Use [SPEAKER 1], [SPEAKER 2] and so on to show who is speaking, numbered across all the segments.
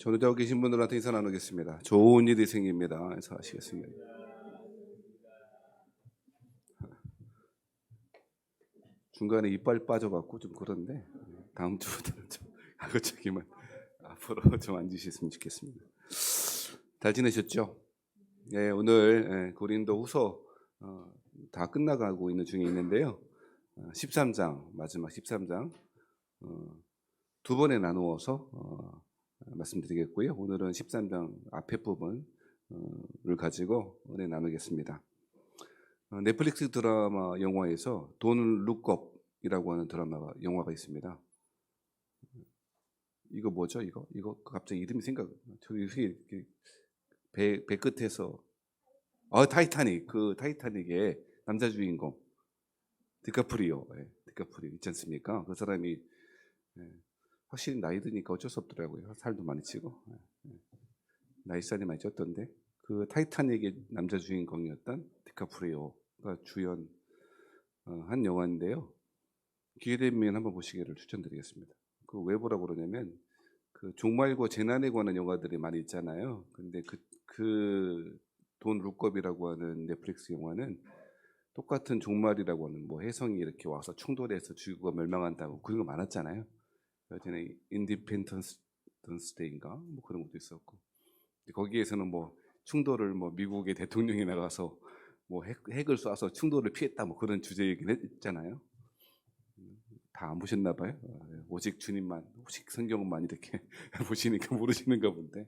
[SPEAKER 1] 전후자고 계신 분들한테 인사 나누겠습니다. 좋은 일이 생깁니다. 인사하시겠습니다. 중간에 이빨 빠져갖고 좀 그런데 다음 주부터는 좀 아그저기만 앞으로 좀 앉으셨으면 좋겠습니다. 잘 지내셨죠? 네, 오늘 고린도 후서 다 끝나가고 있는 중에 있는데요. 13장 마지막 13장 두 번에 나누어서 말씀드리겠고요. 오늘은 13장 앞에 부분을 가지고 은혜 나누겠습니다. 넷플릭스 드라마 영화에서 돈 룩업이라고 하는 영화가 있습니다. 이거 뭐죠? 이거 갑자기 이름이 저기 배 끝에서 타이타닉, 그 타이타닉의 남자 주인공 디카프리오 있지 않습니까? 그 사람이 확실히 나이 드니까 어쩔 수 없더라고요. 살도 많이 찌고 나이살이 많이 쪘던데 그 타이타닉의 남자 주인공이었던 디카프리오가 주연 한 영화인데요. 기회 되면 한번 보시기를 추천드리겠습니다. 그 왜 보라고 그러냐면 그 종말과 재난에 관한 영화들이 많이 있잖아요. 근데 그 돈 룩업이라고 하는 넷플릭스 영화는 똑같은 종말이라고 하는 뭐 혜성이 이렇게 와서 충돌해서 지구가 멸망한다고 그런 거 많았잖아요. 예전에 인디펜던스 데이인가 뭐 그런 것도 있었고 거기에서는 뭐 충돌을 뭐 미국의 대통령이 나가서 뭐 핵을 쏴서 충돌을 피했다 뭐 그런 주제이긴 했잖아요. 다 안 보셨나 봐요. 오직 주님만, 오직 성경만 이렇게 보시니까 모르시는가 본데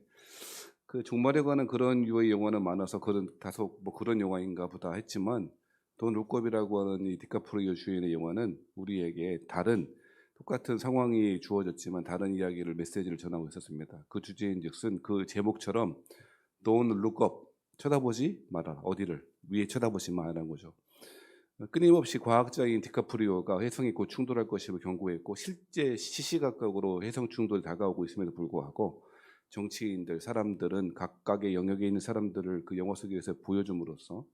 [SPEAKER 1] 그 종말에 관한 그런 유의 영화는 많아서 다소 뭐 그런 영화인가 보다 했지만 돈 룩업이라고 하는 이 디카프리오 주연의 영화는 우리에게 똑같은 상황이 주어졌지만 다른 이야기를 메시지를 전하고 있었습니다. 그 주제인즉슨 그 제목처럼 Don't look up, 쳐다보지 마라. 어디를 위에 쳐다보지 마라는 거죠. 끊임없이 과학자인 디카프리오가 혜성이 곧 충돌할 것임을 경고했고 실제 시시각각으로 혜성 충돌이 다가오고 있음에도 불구하고 정치인들, 사람들은 각각의 영역에 있는 사람들을 그 영화 속에서 보여줌으로써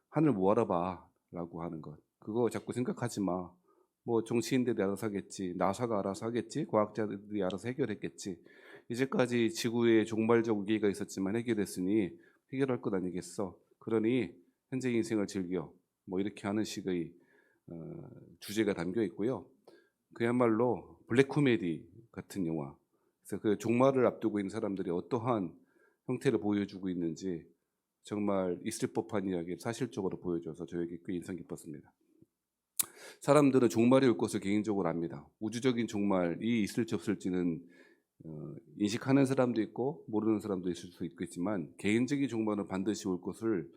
[SPEAKER 1] 하늘 뭐 알아봐 라고 하는 것, 그거 자꾸 생각하지 마. 뭐 정치인들이 알아서 하겠지, 나사가 알아서 하겠지, 과학자들이 알아서 해결했겠지. 이제까지 지구에 종말적 위기가 있었지만 해결했으니 해결할 것 아니겠어. 그러니 현재 인생을 즐겨. 뭐 이렇게 하는 식의 주제가 담겨 있고요. 그야말로 블랙 코미디 같은 영화. 그래서 그 종말을 앞두고 있는 사람들이 어떠한 형태를 보여주고 있는지 정말 있을 법한 이야기를 사실적으로 보여줘서 저에게 꽤 인상 깊었습니다. 사람들은 종말이 올 것을 개인적으로 압니다. 우주적인 종말이 있을지 없을지는 인식하는 사람도 있고 모르는 사람도 있을 수 있겠지만 개인적인 종말은 반드시 올 것을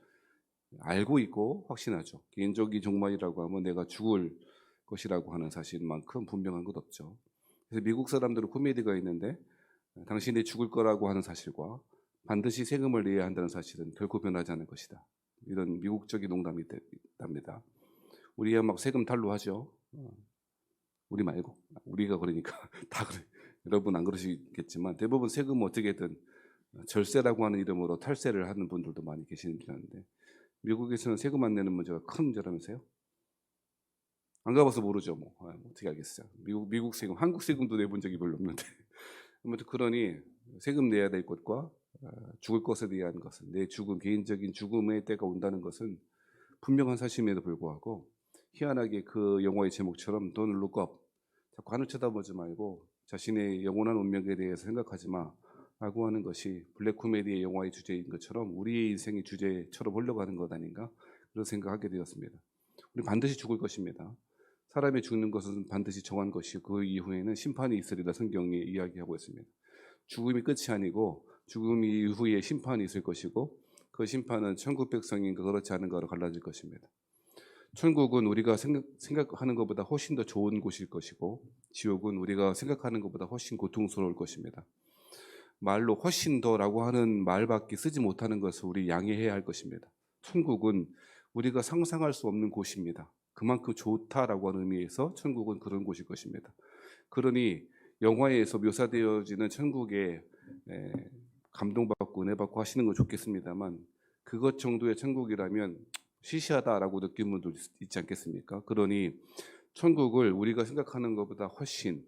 [SPEAKER 1] 알고 있고 확신하죠. 개인적인 종말이라고 하면 내가 죽을 것이라고 하는 사실만큼 분명한 것 없죠. 그래서 미국 사람들은 코미디가 있는데 당신이 죽을 거라고 하는 사실과 반드시 세금을 내야 한다는 사실은 결코 변하지 않을 것이다. 이런 미국적인 농담이 있답니다. 우리야 막 세금 탈루하죠. 우리 말고 우리가 그러니까 다 그래. 여러분 안 그러시겠지만 대부분 세금 어떻게든 절세라고 하는 이름으로 탈세를 하는 분들도 많이 계시는 줄 아는데 미국에서는 세금 안 내는 문제가 큰 문제라면서요? 안 가봐서 모르죠. 뭐 어떻게 알겠어요. 미국 세금, 한국 세금도 내본 적이 별로 없는데 아무튼 그러니 세금 내야 될 것과 죽을 것에 대한 것은 내 죽음, 개인적인 죽음의 때가 온다는 것은 분명한 사실임에도 불구하고 희한하게 그 영화의 제목처럼 Don't look up, 자꾸 하늘 쳐다보지 말고 자신의 영원한 운명에 대해서 생각하지 마 라고 하는 것이 블랙 코미디의 영화의 주제인 것처럼 우리의 인생의 주제처럼 흘러가는 것 아닌가 그런 생각하게 되었습니다. 우리 반드시 죽을 것입니다. 사람이 죽는 것은 반드시 정한 것이고 그 이후에는 심판이 있으리라 성경이 이야기하고 있습니다. 죽음이 끝이 아니고 죽음 이후에 심판이 있을 것이고 그 심판은 천국 백성인가 그렇지 않은가로 갈라질 것입니다. 천국은 우리가 생각하는 것보다 훨씬 더 좋은 곳일 것이고 지옥은 우리가 생각하는 것보다 훨씬 고통스러울 것입니다. 말로 훨씬 더라고 하는 말밖에 쓰지 못하는 것을 우리 양해해야 할 것입니다. 천국은 우리가 상상할 수 없는 곳입니다. 그만큼 좋다라고 하는 의미에서 천국은 그런 곳일 것입니다. 그러니 영화에서 묘사되어지는 천국에 감동받고 은혜받고 하시는 건 좋겠습니다만 그것 정도의 천국이라면 시시하다라고 느끼는 분도 있지 않겠습니까? 그러니 천국을 우리가 생각하는 것보다 훨씬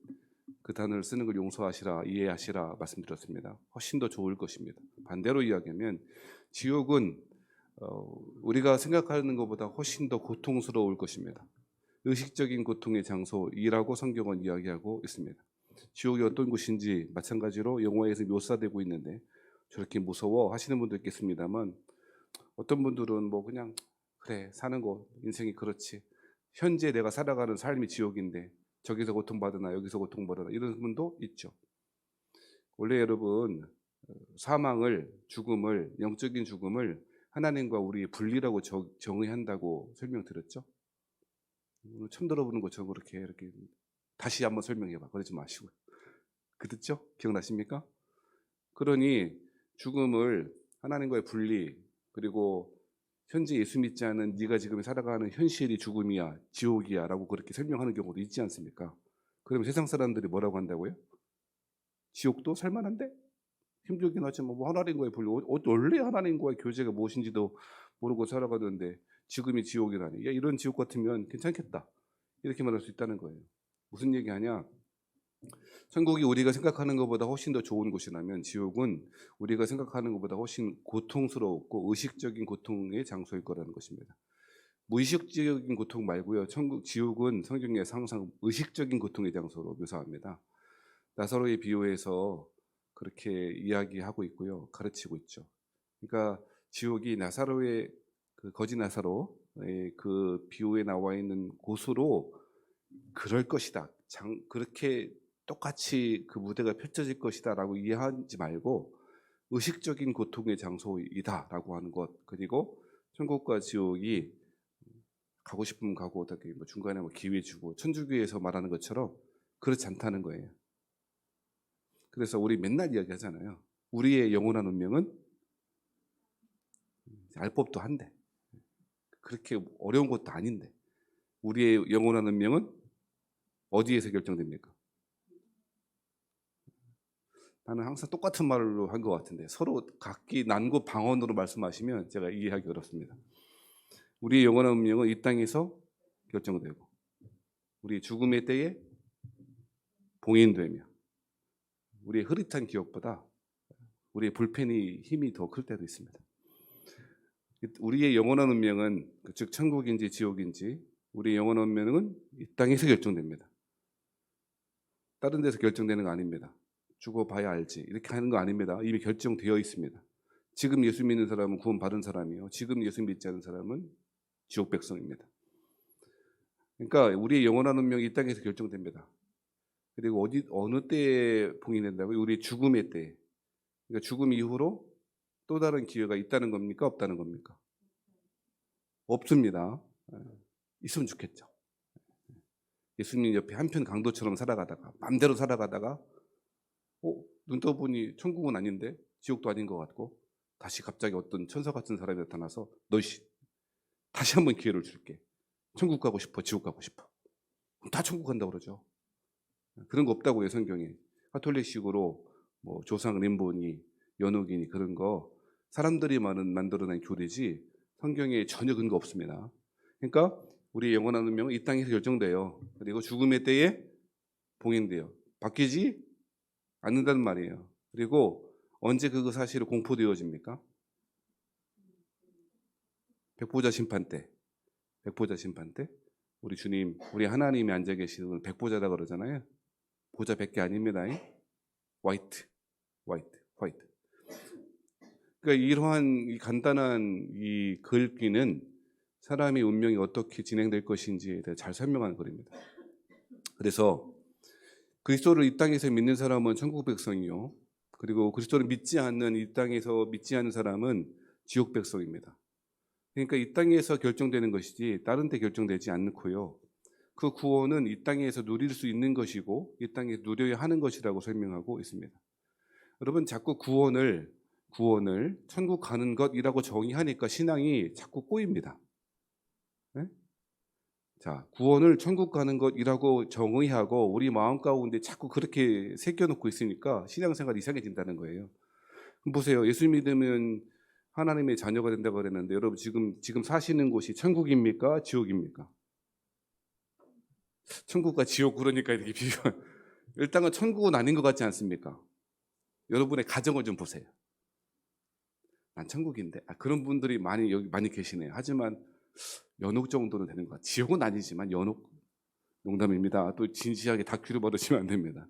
[SPEAKER 1] 그 단어를 쓰는 걸 용서하시라, 이해하시라 말씀드렸습니다. 훨씬 더 좋을 것입니다. 반대로 이야기하면 지옥은 우리가 생각하는 것보다 훨씬 더 고통스러울 것입니다. 의식적인 고통의 장소이라고 성경은 이야기하고 있습니다. 지옥이 어떤 곳인지 마찬가지로 영화에서 묘사되고 있는데 저렇게 무서워 하시는 분도 있겠습니다만, 어떤 분들은 뭐 그냥 그래 사는 거 인생이 그렇지, 현재 내가 살아가는 삶이 지옥인데 저기서 고통받으나 여기서 고통받으나 이런 분도 있죠. 원래 여러분, 사망을, 죽음을, 영적인 죽음을 하나님과 우리의 분리라고 정의한다고 설명드렸죠. 처음 들어보는 것처럼 이렇게 다시 한번 설명해봐 그러지 마시고요. 그 듣죠? 기억나십니까? 그러니 죽음을 하나님과의 분리, 그리고 현재 예수 믿지 않은 네가 지금 살아가는 현실이 죽음이야, 지옥이야 라고 그렇게 설명하는 경우도 있지 않습니까? 그러면 세상 사람들이 뭐라고 한다고요? 지옥도 살만한데? 힘들긴 하지만 뭐 하나님과의 분리, 원래 하나님과의 교제가 무엇인지도 모르고 살아가는데 지금이 지옥이라니, 야, 이런 지옥 같으면 괜찮겠다 이렇게 말할 수 있다는 거예요. 무슨 얘기하냐? 천국이 우리가 생각하는 것보다 훨씬 더 좋은 곳이라면 지옥은 우리가 생각하는 것보다 훨씬 고통스럽고 의식적인 고통의 장소일 거라는 것입니다. 무의식적인 고통 말고요, 지옥은 성경에서 항상 의식적인 고통의 장소로 묘사합니다. 나사로의 비유에서 그렇게 이야기하고 있고요, 가르치고 있죠. 그러니까 지옥이 나사로의 그 거지 나사로의 그 비유에 나와 있는 곳으로 그럴 것이다, 그렇게 똑같이 그 무대가 펼쳐질 것이다 라고 이해하지 말고 의식적인 고통의 장소이다 라고 하는 것, 그리고 천국과 지옥이 가고 싶으면 가고 어떻게 뭐 중간에 뭐 기회 주고 천주교에서 말하는 것처럼 그렇지 않다는 거예요. 그래서 우리 맨날 이야기하잖아요. 우리의 영원한 운명은 알 법도 한데, 그렇게 어려운 것도 아닌데, 우리의 영원한 운명은 어디에서 결정됩니까? 나는 항상 똑같은 말로 한 것 같은데 서로 각기 난고 방언으로 말씀하시면 제가 이해하기 어렵습니다. 우리의 영원한 운명은 이 땅에서 결정되고 우리 죽음의 때에 봉인되며 우리의 흐릿한 기억보다 우리의 불펜이 힘이 더 클 때도 있습니다. 우리의 영원한 운명은 즉 천국인지 지옥인지 우리의 영원한 운명은 이 땅에서 결정됩니다. 다른 데서 결정되는 거 아닙니다. 죽어봐야 알지 이렇게 하는 거 아닙니다. 이미 결정되어 있습니다. 지금 예수 믿는 사람은 구원 받은 사람이요, 지금 예수 믿지 않는 사람은 지옥 백성입니다. 그러니까 우리의 영원한 운명이 이 땅에서 결정됩니다. 그리고 어느 때에 봉인된다고요? 우리 죽음의 때. 그러니까 죽음 이후로 또 다른 기회가 있다는 겁니까? 없다는 겁니까? 없습니다. 있으면 좋겠죠. 예수님 옆에 한편 강도처럼 살아가다가 맘대로 살아가다가 눈 떠보니 천국은 아닌데 지옥도 아닌 것 같고 다시 갑자기 어떤 천사 같은 사람이 나타나서 너 다시 한번 기회를 줄게. 천국 가고 싶어, 지옥 가고 싶어. 다 천국 간다고 그러죠. 그런 거 없다고요, 성경에. 가톨릭식으로 뭐 조상 림보니, 연옥이니 그런 거 사람들이 만들어낸 교리지 성경에 전혀 근거 없습니다. 그러니까 우리의 영원한 운명은 이 땅에서 결정돼요. 그리고 죽음의 때에 봉인돼요. 바뀌지 않는다는 말이에요. 그리고 언제 그 사실이 공포되어집니까? 백보자 심판 때. 백보자 심판 때 우리 주님, 우리 하나님이 앉아 계시는 백보자다 그러잖아요. 보자 100개 아닙니다. 화이트. 그러니까 이러한 이 간단한 이 글귀는 사람의 운명이 어떻게 진행될 것인지에 대해 잘 설명하는 글입니다. 그래서 그리스도를 이 땅에서 믿는 사람은 천국 백성이요, 그리고 그리스도를 믿지 않는 이 땅에서 믿지 않는 사람은 지옥 백성입니다. 그러니까 이 땅에서 결정되는 것이지 다른 데 결정되지 않고요. 그 구원은 이 땅에서 누릴 수 있는 것이고 이 땅에서 누려야 하는 것이라고 설명하고 있습니다. 여러분, 자꾸 구원을 천국 가는 것이라고 정의하니까 신앙이 자꾸 꼬입니다. 네? 자, 구원을 천국 가는 것이라고 정의하고 우리 마음 가운데 자꾸 그렇게 새겨놓고 있으니까 신앙생활이 이상해진다는 거예요. 그럼 보세요. 예수 믿으면 하나님의 자녀가 된다고 그랬는데 여러분 지금 사시는 곳이 천국입니까? 지옥입니까? 천국과 지옥, 그러니까 이렇게 비교. 일단은 천국은 아닌 것 같지 않습니까? 여러분의 가정을 좀 보세요. 난 천국인데. 그런 분들이 여기 많이 계시네요. 하지만 연옥 정도는 되는 것 같아요. 지옥은 아니지만 연옥. 농담입니다. 또 진지하게 다큐를 벌으시면 안 됩니다.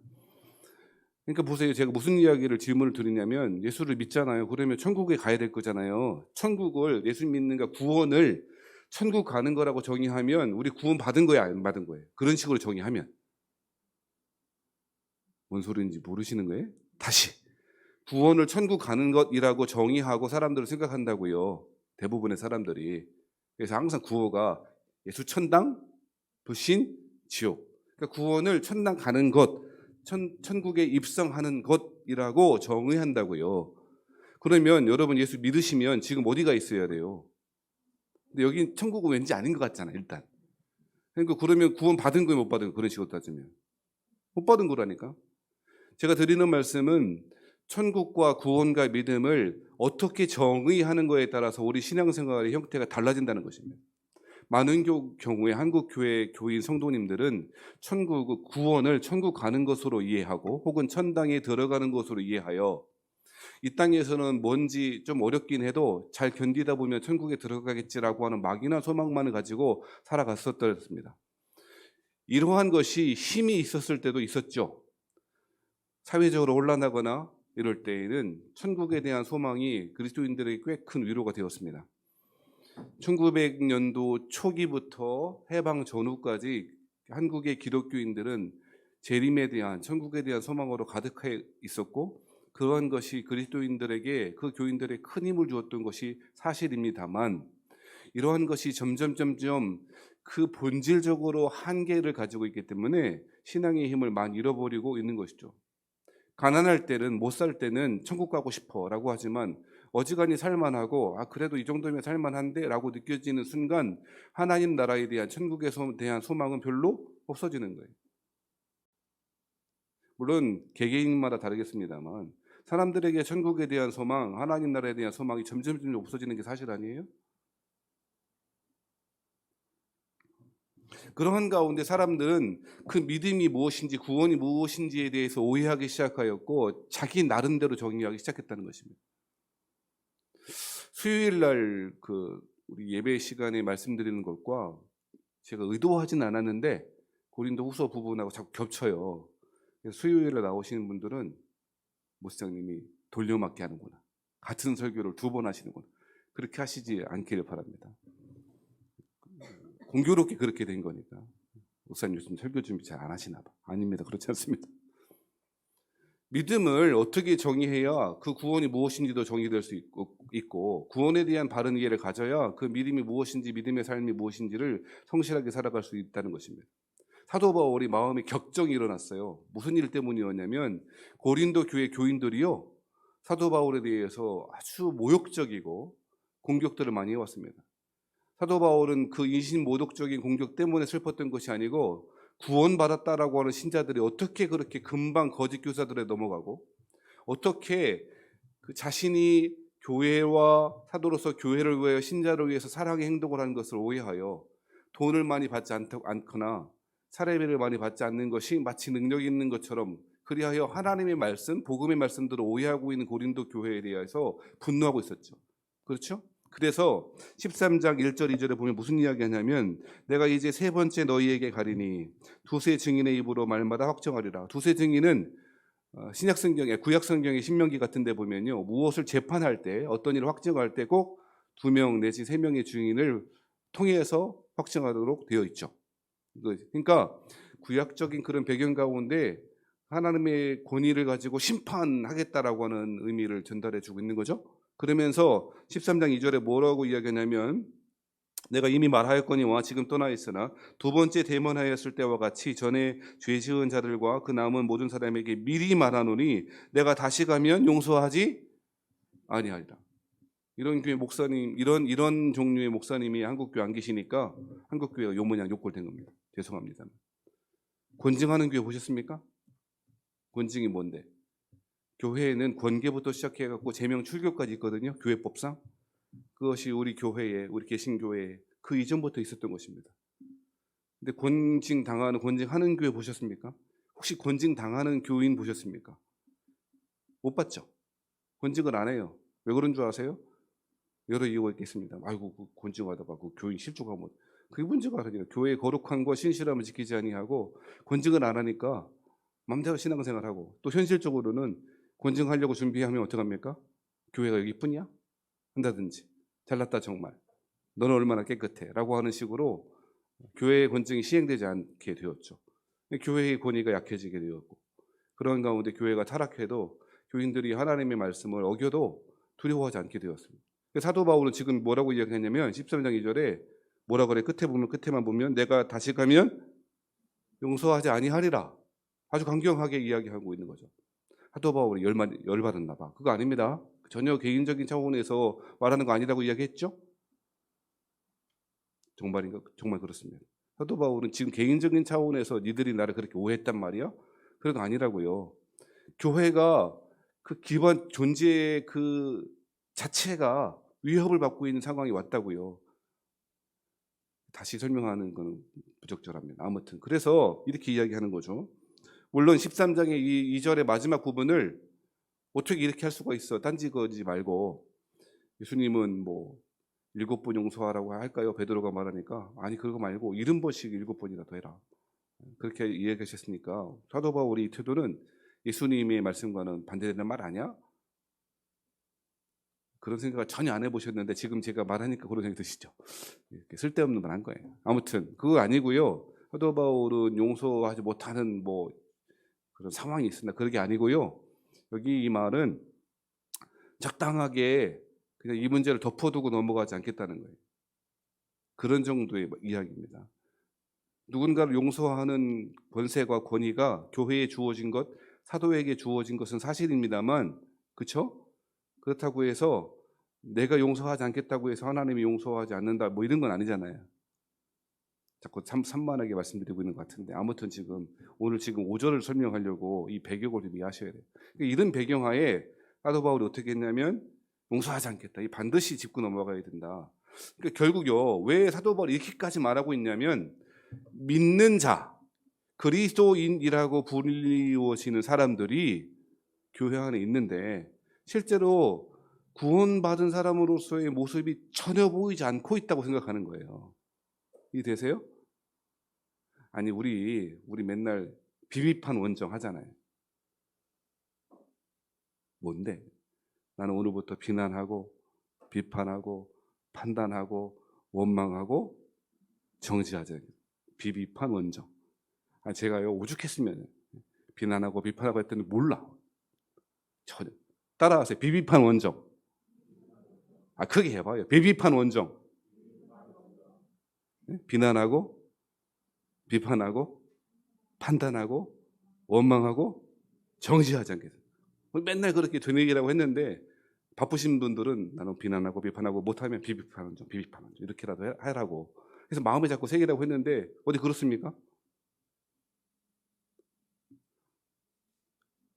[SPEAKER 1] 그러니까 보세요. 제가 무슨 질문을 드리냐면, 예수를 믿잖아요. 그러면 천국에 가야 될 거잖아요. 천국을, 예수 믿는가 구원을 천국 가는 거라고 정의하면 우리 구원 받은 거야, 안 받은 거예요? 그런 식으로 정의하면 뭔 소리인지 모르시는 거예요? 다시 구원을 천국 가는 것이라고 정의하고 사람들을 생각한다고요. 대부분의 사람들이. 그래서 항상 구호가 예수 천당, 불신, 지옥. 그러니까 구원을 천당 가는 것, 천국에 입성하는 것이라고 정의한다고요. 그러면 여러분 예수 믿으시면 지금 어디가 있어야 돼요? 근데 여기 천국은 왠지 아닌 것 같잖아요, 일단. 그러니까 그러면 구원 받은 거예요, 못 받은 거예요? 그런 식으로 따지면 못 받은 거라니까. 제가 드리는 말씀은 천국과 구원과 믿음을 어떻게 정의하는 거에 따라서 우리 신앙생활의 형태가 달라진다는 것입니다. 많은 경우에 한국 교회 교인 성도님들은 구원을 천국 가는 것으로 이해하고 혹은 천당에 들어가는 것으로 이해하여 이 땅에서는 뭔지 좀 어렵긴 해도 잘 견디다 보면 천국에 들어가겠지라고 하는 막연한 소망만을 가지고 살아갔었습니다. 이러한 것이 힘이 있었을 때도 있었죠. 사회적으로 혼란하거나 이럴 때에는 천국에 대한 소망이 그리스도인들에게 꽤 큰 위로가 되었습니다. 1900년도 초기부터 해방 전후까지 한국의 기독교인들은 재림에 대한, 천국에 대한 소망으로 가득해 있었고, 그러한 것이 그리스도인들에게, 그 교인들의 큰 힘을 주었던 것이 사실입니다만, 이러한 것이 점점 그 본질적으로 한계를 가지고 있기 때문에 신앙의 힘을 많이 잃어버리고 있는 것이죠. 가난할 때는, 못 살 때는 천국 가고 싶어라고 하지만 어지간히 살만하고 그래도 이 정도면 살만한데 라고 느껴지는 순간 하나님 나라에 대한, 천국에 대한 소망은 별로 없어지는 거예요. 물론 개개인마다 다르겠습니다만 사람들에게 천국에 대한 소망, 하나님 나라에 대한 소망이 점점 없어지는 게 사실 아니에요? 그러한 가운데 사람들은 그 믿음이 무엇인지, 구원이 무엇인지에 대해서 오해하기 시작하였고 자기 나름대로 정의하기 시작했다는 것입니다. 수요일 날 우리 예배 시간에 말씀드리는 것과 제가 의도하진 않았는데 고린도후서 부분하고 자꾸 겹쳐요. 수요일에 나오시는 분들은 목사님이 돌려막기 하는구나, 같은 설교를 2번 하시는구나, 그렇게 하시지 않기를 바랍니다. 공교롭게 그렇게 된 거니까. 목사님 요즘 설교 준비 잘 안 하시나 봐. 아닙니다. 그렇지 않습니다. 믿음을 어떻게 정의해야 그 구원이 무엇인지도 정의될 수 있고 구원에 대한 바른 이해를 가져야 그 믿음이 무엇인지, 믿음의 삶이 무엇인지를 성실하게 살아갈 수 있다는 것입니다. 사도 바울이 마음에 격정이 일어났어요. 무슨 일 때문이었냐면 고린도 교회 교인들이요, 사도 바울에 대해서 아주 모욕적이고 공격들을 많이 해왔습니다. 사도 바울은 그 인신모독적인 공격 때문에 슬펐던 것이 아니고 구원받았다라고 하는 신자들이 어떻게 그렇게 금방 거짓 교사들에 넘어가고, 어떻게 그 자신이 교회와 사도로서 교회를 위하여 신자를 위해서 사랑의 행동을 하는 것을 오해하여 돈을 많이 받지 않거나 사례비를 많이 받지 않는 것이 마치 능력이 있는 것처럼, 그리하여 하나님의 말씀, 복음의 말씀들을 오해하고 있는 고린도 교회에 대해서 분노하고 있었죠. 그렇죠? 그래서 13장 1절 2절에 보면 무슨 이야기 하냐면, 내가 이제 3번째 너희에게 가리니 두세 증인의 입으로 말마다 확정하리라. 두세 증인은 신약성경에, 구약성경의 신명기 같은 데 보면요, 무엇을 재판할 때, 어떤 일을 확정할 때 꼭 2명 내지 3명의 증인을 통해서 확정하도록 되어 있죠. 그러니까 구약적인 그런 배경 가운데 하나님의 권위를 가지고 심판하겠다라고 하는 의미를 전달해 주고 있는 거죠. 그러면서 13장 2절에 뭐라고 이야기하냐면, 내가 이미 말하였거니와 지금 떠나 있으나 2번째 대면하였을 때와 같이 전에 죄 지은 자들과 그 남은 모든 사람에게 미리 말하노니 내가 다시 가면 용서하지 아니하리라. 이런 교회 목사님, 이런 종류의 목사님이 한국교회 안 계시니까 한국교회가 요 모양 욕골된 겁니다. 죄송합니다. 권증하는 교회 보셨습니까? 권증이 뭔데? 교회에는 권계부터 시작해갖고 제명 출교까지 있거든요. 교회법상. 그것이 우리 교회에, 우리 개신교회에 그 이전부터 있었던 것입니다. 근데 권증하는 교회 보셨습니까? 혹시 권징 당하는 교인 보셨습니까? 못 봤죠? 권징을 안 해요. 왜 그런 줄 아세요? 여러 이유가 있겠습니다. 아이고, 그 권징하다가 그 교인 실족하면 그게 문제가 아니라 교회의 거룩한 것 신실함을 지키지 아니하고 권징을 안 하니까 마음대로 신앙생활하고, 또 현실적으로는 권징하려고 준비하면 어떡합니까? 교회가 여기뿐이야? 한다든지, 잘났다 정말, 너는 얼마나 깨끗해 라고 하는 식으로 교회의 권징이 시행되지 않게 되었죠. 교회의 권위가 약해지게 되었고, 그런 가운데 교회가 타락해도 교인들이 하나님의 말씀을 어겨도 두려워하지 않게 되었습니다. 사도 바울은 지금 뭐라고 이야기했냐면 13장 2절에 뭐라 그래? 끝에만 보면 내가 다시 가면 용서하지 아니하리라. 아주 강경하게 이야기하고 있는 거죠. 사도 바울이 열받았나 봐. 그거 아닙니다. 전혀 개인적인 차원에서 말하는 거 아니라고 이야기했죠? 정말인가? 정말 그렇습니다. 사도 바울은 지금 개인적인 차원에서 니들이 나를 그렇게 오해했단 말이야? 그런 거 아니라고요. 교회가 그 기본 존재의 그 자체가 위협을 받고 있는 상황이 왔다고요. 다시 설명하는 건 부적절합니다. 아무튼 그래서 이렇게 이야기하는 거죠. 물론 13장의 이 2절의 마지막 부분을 어떻게 이렇게 할 수가 있어? 딴지 거지 말고 예수님은 뭐 7번 용서하라고 할까요? 베드로가 말하니까 아니 그거 말고 70번씩 7번이라도 해라. 그렇게 이야기하셨으니까 사도 바울의 이 태도는 예수님의 말씀과는 반대되는 말 아니야? 그런 생각을 전혀 안 해보셨는데 지금 제가 말하니까 그런 생각이 드시죠? 이렇게 쓸데없는 말 한 거예요. 아무튼 그거 아니고요. 사도 바울은 용서하지 못하는 뭐 그런 상황이 있습니다. 그런 게 아니고요. 여기 이 말은 적당하게 그냥 이 문제를 덮어두고 넘어가지 않겠다는 거예요. 그런 정도의 이야기입니다. 누군가를 용서하는 권세와 권위가 교회에 주어진 것, 사도에게 주어진 것은 사실입니다만, 그렇죠? 그렇다고 해서 내가 용서하지 않겠다고 해서 하나님이 용서하지 않는다 뭐 이런 건 아니잖아요. 자꾸 산만하게 말씀드리고 있는 것 같은데, 아무튼 오늘 5절을 설명하려고 이 배경을 좀 이해하셔야 돼요. 이런 배경하에 사도 바울이 어떻게 했냐면 용서하지 않겠다. 이 반드시 짚고 넘어가야 된다. 그러니까 결국요, 왜 사도 바울이 이렇게까지 말하고 있냐면 믿는 자, 그리스도인이라고 불리워지는 사람들이 교회 안에 있는데 실제로 구원받은 사람으로서의 모습이 전혀 보이지 않고 있다고 생각하는 거예요. 이해되세요? 아니 우리 맨날 비비판 원정 하잖아요. 뭔데? 나는 오늘부터 비난하고 비판하고 판단하고 원망하고 정지하자. 비비판 원정. 제가요 오죽했으면 비난하고 비판하고 했더니 몰라. 전혀. 따라하세요. 비비판 원정. 크게 해봐요. 비비판 원정. 비난하고 비판하고 판단하고 원망하고 정지하지 않겠어요. 맨날 그렇게 되뇌기라고 했는데 바쁘신 분들은 나는 비난하고 비판하고 못하면 비비판 원정 이렇게라도 하라고. 그래서 마음에 자꾸 새기라고 했는데 어디 그렇습니까?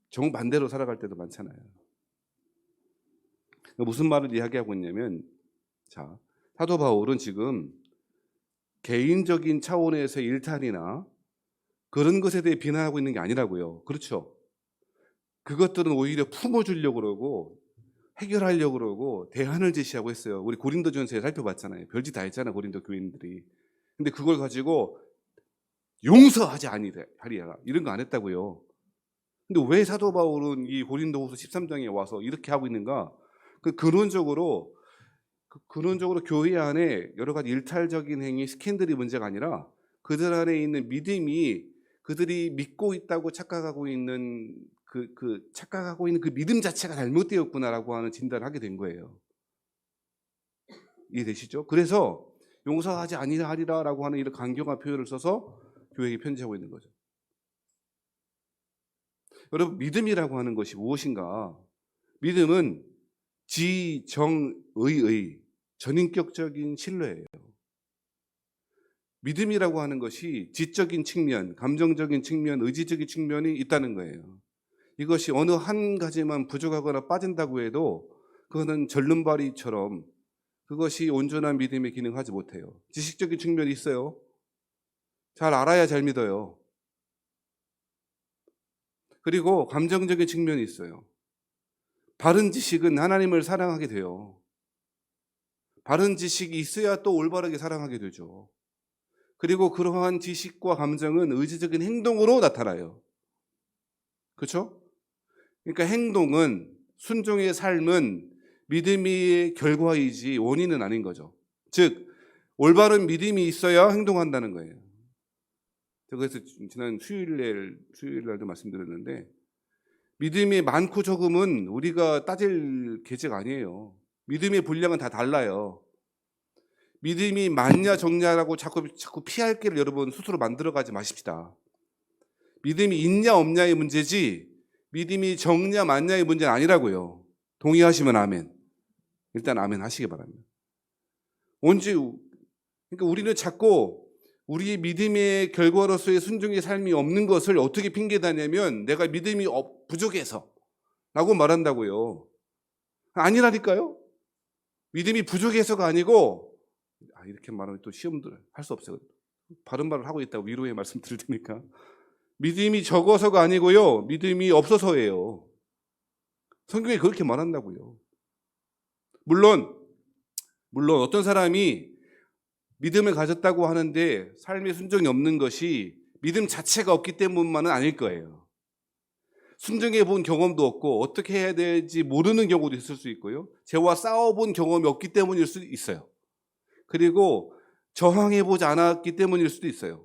[SPEAKER 1] 정반대로 살아갈 때도 많잖아요. 무슨 말을 이야기하고 있냐면, 자, 사도 바울은 지금 개인적인 차원에서의 일탈이나 그런 것에 대해 비난하고 있는 게 아니라고요. 그렇죠? 그것들은 오히려 품어주려고 그러고 해결하려고 그러고 대안을 제시하고 했어요. 우리 고린도전서에 살펴봤잖아요. 별짓 다 했잖아요. 고린도 교인들이. 근데 그걸 가지고 용서하지 아니하리라 이런 거 안 했다고요. 근데 왜 사도 바울은 이 고린도후서 13장에 와서 이렇게 하고 있는가? 근원적으로 교회 안에 여러 가지 일탈적인 행위, 스캔들이 문제가 아니라 그들 안에 있는 믿음이 그들이 믿고 있다고 착각하고 있는 착각하고 있는 그 믿음 자체가 잘못되었구나라고 하는 진단을 하게 된 거예요. 이해되시죠? 그래서 용서하지 아니하리라라고 하는 이런 강경한 표현을 써서 교회에게 편지하고 있는 거죠. 여러분, 믿음이라고 하는 것이 무엇인가? 믿음은 지정의의 전인격적인 신뢰예요. 믿음이라고 하는 것이 지적인 측면, 감정적인 측면, 의지적인 측면이 있다는 거예요. 이것이 어느 한 가지만 부족하거나 빠진다고 해도 그거는 절름발이처럼 그것이 온전한 믿음에 기능하지 못해요. 지식적인 측면이 있어요. 잘 알아야 잘 믿어요. 그리고 감정적인 측면이 있어요. 바른 지식은 하나님을 사랑하게 돼요. 바른 지식이 있어야 또 올바르게 사랑하게 되죠. 그리고 그러한 지식과 감정은 의지적인 행동으로 나타나요. 그렇죠? 그러니까 행동은, 순종의 삶은 믿음의 결과이지 원인은 아닌 거죠. 즉 올바른 믿음이 있어야 행동한다는 거예요. 그래서 지난 수요일날도 말씀드렸는데, 믿음이 많고 적음은 우리가 따질 계제가 아니에요. 믿음의 분량은 다 달라요. 믿음이 많냐 적냐라고 자꾸 피할 길을 여러분 스스로 만들어가지 마십시다. 믿음이 있냐 없냐의 문제지 믿음이 적냐 많냐의 문제는 아니라고요. 동의하시면 아멘. 일단 아멘 하시기 바랍니다. 그러니까 우리는 자꾸 우리의 믿음의 결과로서의 순종의 삶이 없는 것을 어떻게 핑계대냐면 내가 믿음이 부족해서 라고 말한다고요. 아니라니까요. 믿음이 부족해서가 아니고, 이렇게 말하면 또 시험들 할 수 없어요. 바른 말을 하고 있다고 위로의 말씀 드릴 테니까. 믿음이 적어서가 아니고요, 믿음이 없어서예요. 성경에 그렇게 말한다고요. 물론 어떤 사람이 믿음을 가졌다고 하는데 삶의 순종이 없는 것이 믿음 자체가 없기 때문만은 아닐 거예요. 순종해 본 경험도 없고 어떻게 해야 될지 모르는 경우도 있을 수 있고요, 죄와 싸워본 경험이 없기 때문일 수도 있어요. 그리고 저항해보지 않았기 때문일 수도 있어요.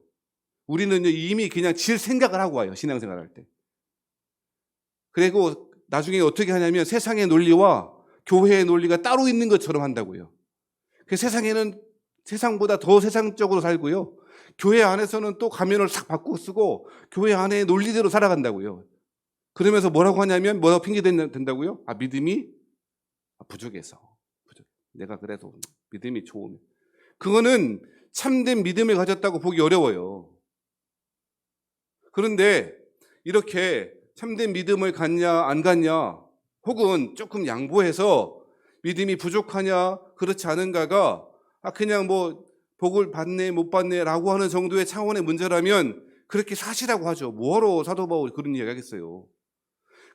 [SPEAKER 1] 우리는 이미 그냥 질 생각을 하고 와요, 신앙생활 할 때. 그리고 나중에 어떻게 하냐면 세상의 논리와 교회의 논리가 따로 있는 것처럼 한다고요. 세상에는 세상보다 더 세상적으로 살고요, 교회 안에서는 또 가면을 싹 바꾸고 쓰고 교회 안에 논리대로 살아간다고요. 그러면서 뭐라고 하냐면, 뭐라고 핑계댄다고요? 믿음이 부족해서. 내가 그래도 믿음이 좋으면. 그거는 참된 믿음을 가졌다고 보기 어려워요. 그런데 이렇게 참된 믿음을 갖냐 안 갖냐, 혹은 조금 양보해서 믿음이 부족하냐 그렇지 않은가가 그냥 뭐 복을 받네 못 받네 라고 하는 정도의 차원의 문제라면 그렇게 사시라고 하죠. 뭐하러 사도 바울이 그런 이야기 하겠어요.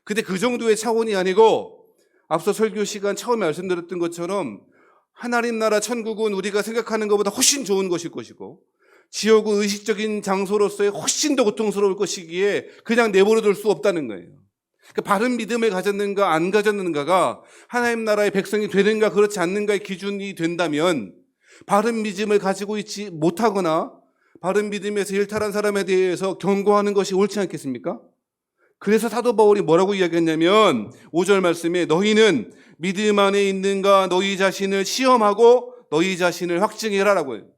[SPEAKER 1] 근데 그 정도의 차원이 아니고, 앞서 설교 시간 처음에 말씀드렸던 것처럼 하나님 나라 천국은 우리가 생각하는 것보다 훨씬 좋은 것일 것이고, 지옥은 의식적인 장소로서의 훨씬 더 고통스러울 것이기에 그냥 내버려둘 수 없다는 거예요. 그러니까 바른 믿음을 가졌는가 안 가졌는가가 하나님 나라의 백성이 되는가 그렇지 않는가의 기준이 된다면, 바른 믿음을 가지고 있지 못하거나 바른 믿음에서 일탈한 사람에 대해서 경고하는 것이 옳지 않겠습니까? 그래서 사도 바울이 뭐라고 이야기했냐면 5절 말씀에 너희는 믿음 안에 있는가 너희 자신을 시험하고 너희 자신을 확증해라라고 해요.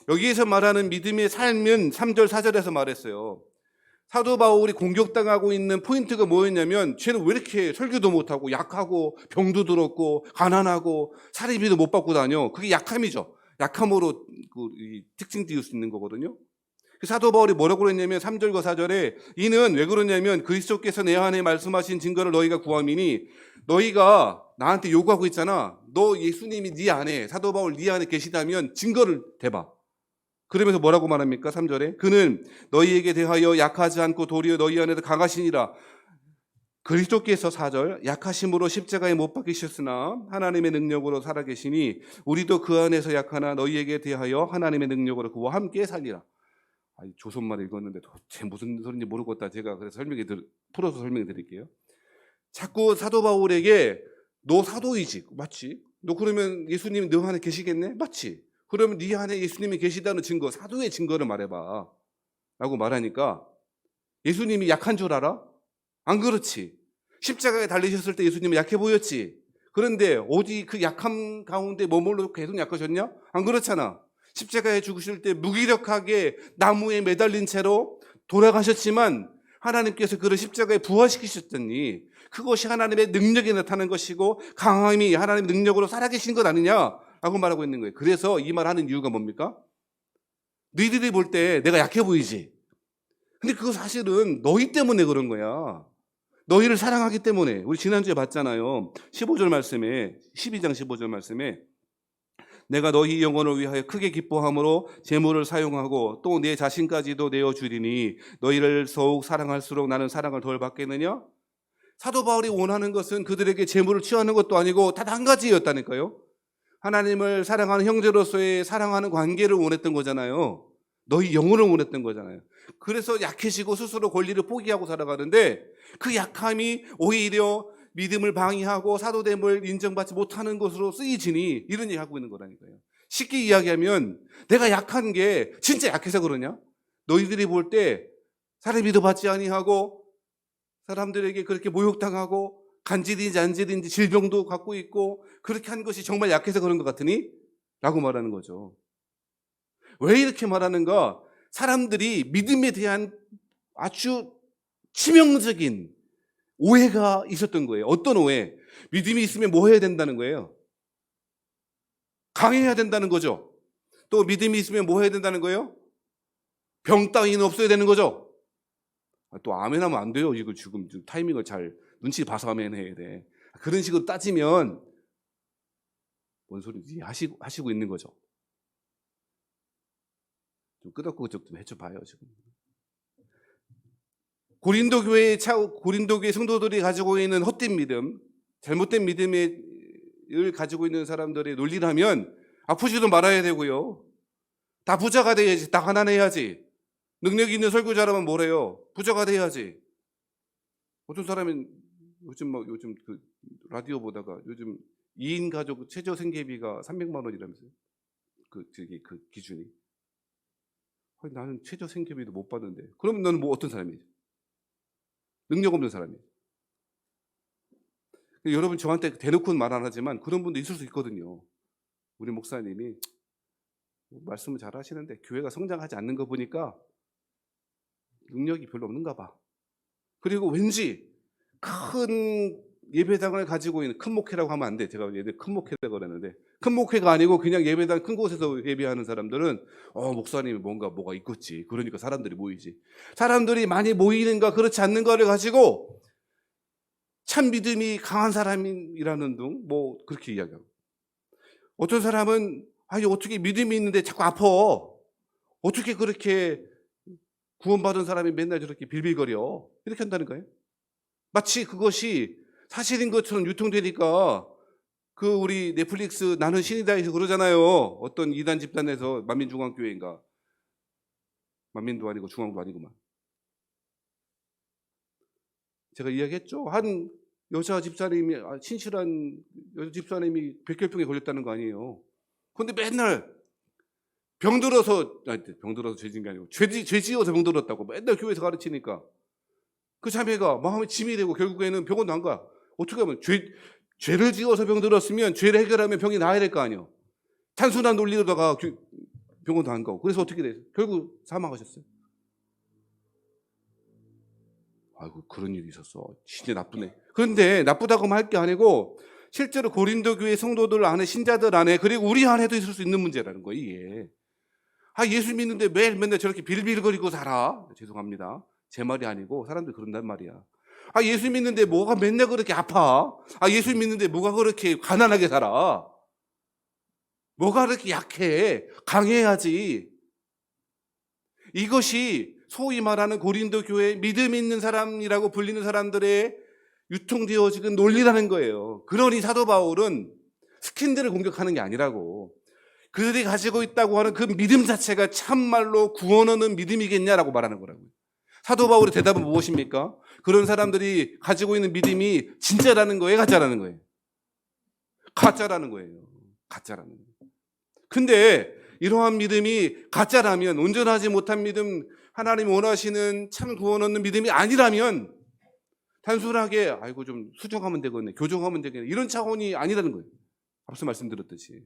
[SPEAKER 1] 여기에서 말하는 믿음의 삶은 3절 4절에서 말했어요. 사도 바울이 공격당하고 있는 포인트가 뭐였냐면, 쟤는 왜 이렇게 설교도 못하고 약하고 병도 들었고 가난하고 사리비도 못 받고 다녀. 그게 약함이죠. 약함으로 특징 띄울 수 있는 거거든요. 사도 바울이 뭐라고 그랬냐면 3절과 4절에 이는 왜 그러냐면 그리스도께서 내 안에 말씀하신 증거를 너희가 구함이니, 너희가 나한테 요구하고 있잖아. 너 예수님이 네 안에, 사도 바울 네 안에 계시다면 증거를 대봐. 그러면서 뭐라고 말합니까? 3절에 그는 너희에게 대하여 약하지 않고 도리어 너희 안에도 강하시니라. 그리스도께서 4절 약하심으로 십자가에 못 박히셨으나 하나님의 능력으로 살아계시니 우리도 그 안에서 약하나 너희에게 대하여 하나님의 능력으로 그와 함께 살리라. 조선말 읽었는데 도대체 무슨 소리인지 모르겠다. 제가 그래서 풀어서 설명해 드릴게요. 자꾸 사도 바울에게 너 사도이지, 맞지? 너 그러면 예수님이 너 안에 계시겠네? 맞지? 그러면 네 안에 예수님이 계시다는 증거, 사도의 증거를 말해봐 라고 말하니까, 예수님이 약한 줄 알아? 안 그렇지. 십자가에 달리셨을 때 예수님은 약해 보였지. 그런데 어디 그 약함 가운데 머물러 계속 약하셨냐? 안 그렇잖아. 십자가에 죽으실 때 무기력하게 나무에 매달린 채로 돌아가셨지만 하나님께서 그를 십자가에 부활시키셨더니 그것이 하나님의 능력이 나타난 것이고 강함이 하나님의 능력으로 살아계신 것 아니냐라고 말하고 있는 거예요. 그래서 이 말 하는 이유가 뭡니까? 너희들이 볼 때 내가 약해 보이지? 근데 그거 사실은 너희 때문에 그런 거야. 너희를 사랑하기 때문에. 우리 지난주에 봤잖아요. 15절 말씀에, 12장 15절 말씀에 내가 너희 영혼을 위하여 크게 기뻐함으로 재물을 사용하고 또 내 자신까지도 내어주리니 너희를 더욱 사랑할수록 나는 사랑을 덜 받겠느냐? 사도 바울이 원하는 것은 그들에게 재물을 취하는 것도 아니고 단 한 가지였다니까요. 하나님을 사랑하는 형제로서의 사랑하는 관계를 원했던 거잖아요. 너희 영혼을 원했던 거잖아요. 그래서 약해지고 스스로 권리를 포기하고 살아가는데 그 약함이 오히려 믿음을 방해하고 사도됨을 인정받지 못하는 것으로 쓰이지니 이런 얘기 하고 있는 거라니까요. 쉽게 이야기하면 내가 약한 게 진짜 약해서 그러냐? 너희들이 볼 때 사람이 믿어받지 아니하고 사람들에게 그렇게 모욕당하고 간질인지 안질인지 질병도 갖고 있고 그렇게 한 것이 정말 약해서 그런 것 같으니? 라고 말하는 거죠. 왜 이렇게 말하는가? 사람들이 믿음에 대한 아주 치명적인 오해가 있었던 거예요. 어떤 오해? 믿음이 있으면 뭐 해야 된다는 거예요? 강해야 된다는 거죠. 또 믿음이 있으면 뭐 해야 된다는 거예요? 병 따위는 없어야 되는 거죠. 또 아멘 하면 안 돼요. 이거 지금 타이밍을 잘 눈치 봐서 아멘 해야 돼. 그런 식으로 따지면 뭔 소리지 하시고 있는 거죠. 좀 끄덕끄덕 좀 해줘봐요 지금. 고린도 교회 성도들이 가지고 있는 헛된 믿음, 잘못된 믿음을 가지고 있는 사람들의 논리라면 아프지도 말아야 되고요. 다 부자가 돼야지, 다 가난해야지. 능력 있는 설교자라면 뭐래요? 부자가 돼야지. 어떤 사람은 요즘 그 라디오 보다가 요즘 2인 가족 최저 생계비가 300만 원이라면서요. 그 기준이. 나는 최저 생계비도 못 받는데. 그러면 너는 뭐 어떤 사람이지? 능력 없는 사람이에요. 여러분 저한테 대놓고는 말 안 하지만 그런 분도 있을 수 있거든요. 우리 목사님이 말씀을 잘 하시는데 교회가 성장하지 않는 거 보니까 능력이 별로 없는가 봐. 그리고 왠지 큰 예배당을 가지고 있는 큰 목회라고 하면 안 돼. 제가 얘들 큰 목회라고 그랬는데 큰 목회가 아니고 그냥 예배당 큰 곳에서 예배하는 사람들은 목사님이 뭐가 있겠지. 그러니까 사람들이 모이지. 사람들이 많이 모이는가 그렇지 않는가를 가지고 참 믿음이 강한 사람이라는 등 뭐 그렇게 이야기하고 어떤 사람은 어떻게 믿음이 있는데 자꾸 아파. 어떻게 그렇게 구원받은 사람이 맨날 저렇게 빌빌거려. 이렇게 한다는 거예요. 마치 그것이 사실인 것처럼 유통되니까 그 우리 넷플릭스 나는 신이다에서 그러잖아요. 어떤 이단 집단에서 만민중앙교회인가. 만민도 아니고 중앙도 아니구만. 제가 이야기했죠. 한 여자 집사님이 신실한 여자 집사님이 백혈병에 걸렸다는 거 아니에요. 그런데 맨날 병들어서 죄진 게 아니고 죄 지어서 병들었다고 맨날 교회에서 가르치니까 그 자매가 마음이 짐이 되고 결국에는 병원도 안 가. 어떻게 하면 죄를 지어서 병들었으면 죄를 해결하면 병이 나아야 될 거 아니에요. 단순한 논리로다가 병원도 안 가고. 그래서 어떻게 돼요? 결국 사망하셨어요. 아이고 그런 일이 있었어. 진짜 나쁘네. 그런데 나쁘다고 할 게 아니고 실제로 고린도 교회 성도들 안에 신자들 안에 그리고 우리 안에도 있을 수 있는 문제라는 거예요. 이게. 예수 믿는데 맨날 저렇게 빌빌거리고 살아. 죄송합니다. 제 말이 아니고 사람들 그런단 말이야. 예수 믿는데 뭐가 맨날 그렇게 아파? 예수 믿는데 뭐가 그렇게 가난하게 살아? 뭐가 그렇게 약해? 강해야지. 이것이 소위 말하는 고린도 교회 믿음 있는 사람이라고 불리는 사람들의 유통되어지는 논리라는 거예요. 그러니 사도 바울은 스킨들을 공격하는 게 아니라고. 그들이 가지고 있다고 하는 그 믿음 자체가 참말로 구원 얻는 믿음이겠냐라고 말하는 거라고요. 사도 바울의 대답은 무엇입니까? 그런 사람들이 가지고 있는 믿음이 진짜라는 거예요? 가짜라는 거예요? 가짜라는 거예요. 가짜라는 거예요. 근데 이러한 믿음이 가짜라면, 온전하지 못한 믿음, 하나님이 원하시는 참 구원 얻는 믿음이 아니라면 단순하게 좀 수정하면 되겠네, 교정하면 되겠네, 이런 차원이 아니라는 거예요. 앞서 말씀드렸듯이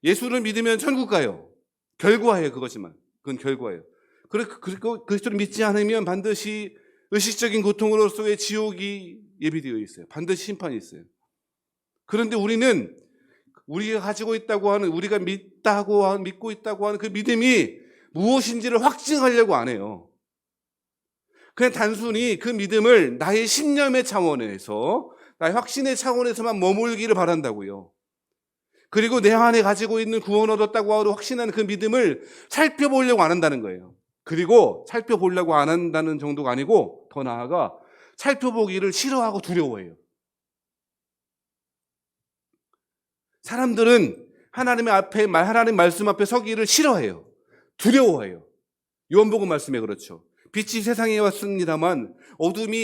[SPEAKER 1] 예수를 믿으면 천국 가요. 결과예요. 그것이만. 그건 결과예요. 그리고 그리스도를 믿지 않으면 반드시 의식적인 고통으로서의 지옥이 예비되어 있어요. 반드시 심판이 있어요. 그런데 우리는 우리가 가지고 있다고 하는, 우리가 믿고 있다고 하는 그 믿음이 무엇인지를 확증하려고 안 해요. 그냥 단순히 그 믿음을 나의 신념의 차원에서, 나의 확신의 차원에서만 머물기를 바란다고요. 그리고 내 안에 가지고 있는 구원 얻었다고 하고 확신하는 그 믿음을 살펴보려고 안 한다는 거예요. 그리고 살펴보려고 안 한다는 정도가 아니고 더 나아가 살펴보기를 싫어하고 두려워해요. 사람들은 하나님 말씀 앞에 서기를 싫어해요. 두려워해요. 요한복음 말씀에 그렇죠. 빛이 세상에 왔습니다만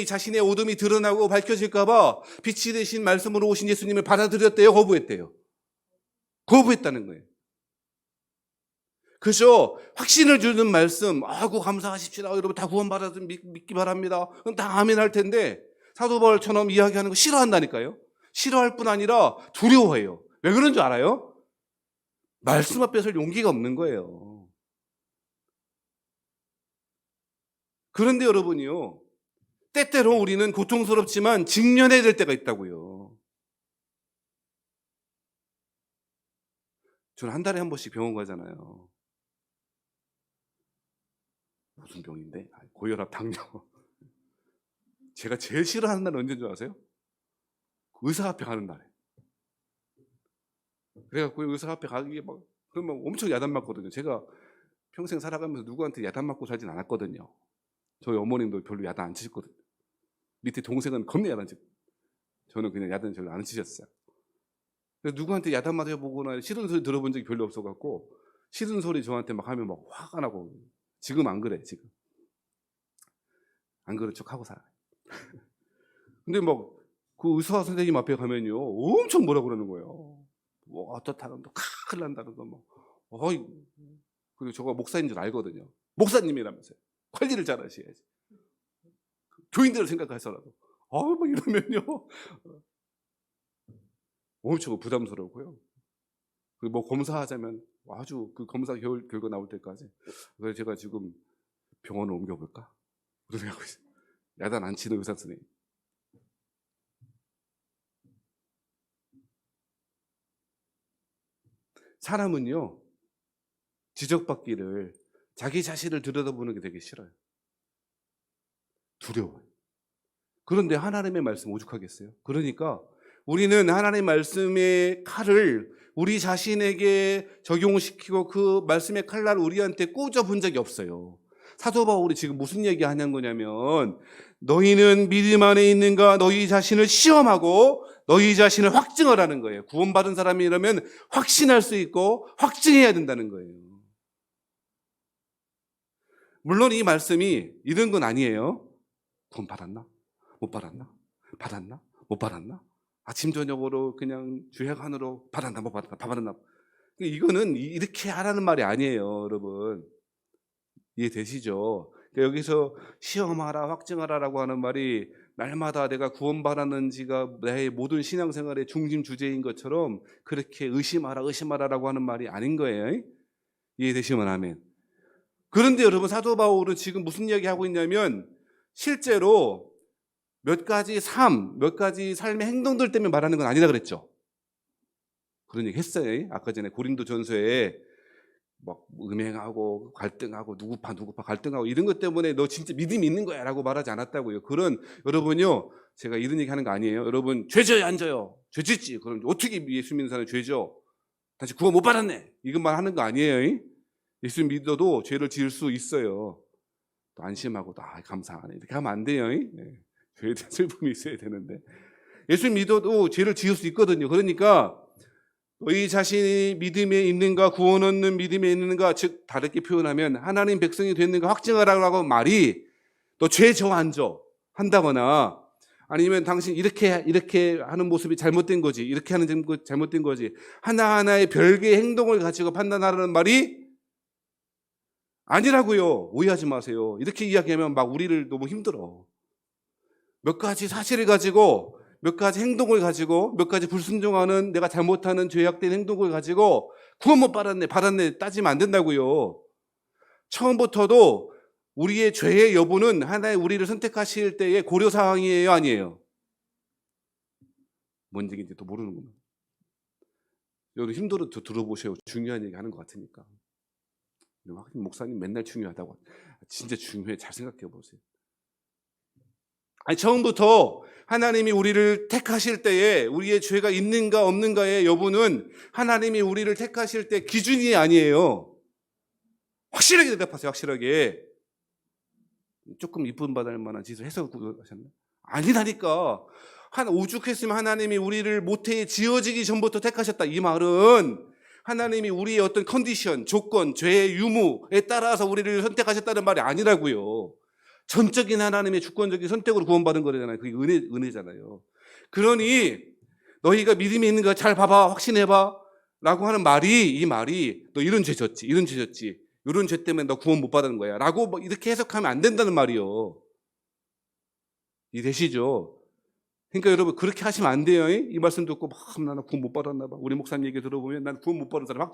[SPEAKER 1] 자신의 어둠이 드러나고 밝혀질까 봐 빛이 되신 말씀으로 오신 예수님을 받아들였대요, 거부했대요? 거부했다는 거예요. 그죠? 확신을 주는 말씀, 아이고 감사하십시다, 여러분 다 구원받아서 믿기 바랍니다. 그럼 다 아멘 할 텐데 사도 바울처럼 이야기하는 거 싫어한다니까요. 싫어할 뿐 아니라 두려워해요. 왜 그런 줄 알아요? 말씀 앞에 설 용기가 없는 거예요. 그런데 여러분이요, 때때로 우리는 고통스럽지만 직면해야 될 때가 있다고요. 저는 한 달에 한 번씩 병원 가잖아요. 무슨 병인데? 고혈압, 당뇨. 제가 제일 싫어하는 날은 언제인 줄 아세요? 의사 앞에 가는 날에. 그래갖고 의사 앞에 가기 그러면 엄청 야단 맞거든요. 제가 평생 살아가면서 누구한테 야단 맞고 살진 않았거든요. 저희 어머님도 별로 야단 안 치셨거든요. 밑에 동생은 겁나 야단 치고, 저는 그냥 야단 별로 안 치셨어요. 그래서 누구한테 야단 맞아보거나 싫은 소리 들어본 적이 별로 없어갖고 싫은 소리 저한테 막 하면 막 화가 나고. 지금 안 그래, 지금. 안 그런 척하고 살아요. 근데 막 그 의사 선생님 앞에 가면요, 엄청 뭐라 그러는 거예요. 뭐 어떻다는 거, 큰일 난다는 거, 뭐. 그리고 저가 목사인 줄 알거든요. 목사님이라면서요. 관리를 잘 하셔야지. 교인들을 생각해서라도. 뭐 이러면요, 엄청 부담스럽고요. 그리고 뭐 검사하자면 아주 그 검사 결과 나올 때까지. 그래서 제가 지금 병원을 옮겨볼까? 그런 생각하고 있어요. 야단 안 치는 의사 선생님. 사람은요, 지적받기를, 자기 자신을 들여다보는 게 되게 싫어요. 두려워요. 그런데 하나님의 말씀 오죽하겠어요? 그러니까 우리는 하나님의 말씀의 칼을 우리 자신에게 적용시키고 그 말씀의 칼날을 우리한테 꽂아본 적이 없어요. 사도 바울이 지금 무슨 얘기하는 거냐면, 너희는 믿음 안에 있는가 너희 자신을 시험하고 너희 자신을 확증하라는 거예요. 구원받은 사람이라면 확신할 수 있고 확증해야 된다는 거예요. 물론 이 말씀이 이런 건 아니에요. 구원 받았나? 못 받았나? 받았나? 못 받았나? 아침 저녁으로 그냥 주야간으로 받았나? 못 받았나? 받았나? 이거는 이렇게 하라는 말이 아니에요, 여러분. 이해되시죠? 여기서 시험하라, 확증하라라고 하는 말이 날마다 내가 구원받았는지가 내 모든 신앙생활의 중심 주제인 것처럼 그렇게 의심하라라고 하는 말이 아닌 거예요. 이해되시면 아멘. 그런데 여러분, 사도 바울은 지금 무슨 이야기하고 있냐면, 실제로 몇 가지 삶의 행동들 때문에 말하는 건 아니다 그랬죠. 그런 얘기 했어요. 아까 전에 고린도전서에 막 음행하고 갈등하고 누구파 갈등하고 이런 것 때문에 너 진짜 믿음이 있는 거야 라고 말하지 않았다고요. 그런, 여러분요, 제가 이런 얘기 하는 거 아니에요. 여러분, 죄져요 안 져요? 죄 짓지. 그럼 어떻게 예수 믿는 사람이 죄져? 다시 구원 못 받았네, 이것만 하는 거 아니에요. 예수 믿어도 죄를 지을 수 있어요. 또 안심하고 감사하네 이렇게 하면 안 돼요. 죄에 대한 슬픔이 있어야 되는데, 예수 믿어도 죄를 지을 수 있거든요. 그러니까 너희 자신이 믿음에 있는가, 구원 얻는 믿음에 있는가, 즉 다르게 표현하면 하나님 백성이 됐는가 확증하라고 말이, 너 죄 져 안 져 한다거나, 아니면 당신 이렇게 하는 모습이 잘못된 거지, 이렇게 하는 것 잘못된 거지, 하나하나의 별개의 행동을 가지고 판단하라는 말이 아니라고요. 오해하지 마세요. 이렇게 이야기하면 막 우리를 너무 힘들어. 몇 가지 사실을 가지고, 몇 가지 행동을 가지고, 몇 가지 불순종하는, 내가 잘못하는 죄악된 행동을 가지고 구원 못 받았네 따지면 안 된다고요. 처음부터도 우리의 죄의 여부는 하나의 우리를 선택하실 때의 고려사항이에요, 아니에요? 뭔 얘기인지 또 모르는구나. 여러분 힘들어 들어보세요. 중요한 얘기 하는 것 같으니까. 목사님 맨날 중요하다고. 진짜 중요해. 잘 생각해 보세요. 아니, 처음부터 하나님이 우리를 택하실 때에 우리의 죄가 있는가 없는가의 여부는 하나님이 우리를 택하실 때 기준이 아니에요. 확실하게 대답하세요. 확실하게. 조금 이쁨 받을 만한 짓을 해서 구하셨나? 아니라니까. 오죽했으면 하나님이 우리를 모태에 지어지기 전부터 택하셨다. 이 말은 하나님이 우리의 어떤 컨디션, 조건, 죄의 유무에 따라서 우리를 선택하셨다는 말이 아니라고요. 전적인 하나님의 주권적인 선택으로 구원받은 거잖아요. 그게 은혜잖아요. 그러니 너희가 믿음이 있는가 잘 봐봐, 확신해봐 라고 하는 말이, 이 말이 너 이런 죄 졌지, 이런 죄 졌지, 이런 죄 때문에 너 구원 못 받은 거야 라고 뭐 이렇게 해석하면 안 된다는 말이요. 이해되시죠? 그러니까 여러분 그렇게 하시면 안 돼요. 이 말씀 듣고 막 나는 구원 못 받았나 봐. 우리 목사님 얘기 들어보면 난 구원 못 받은 사람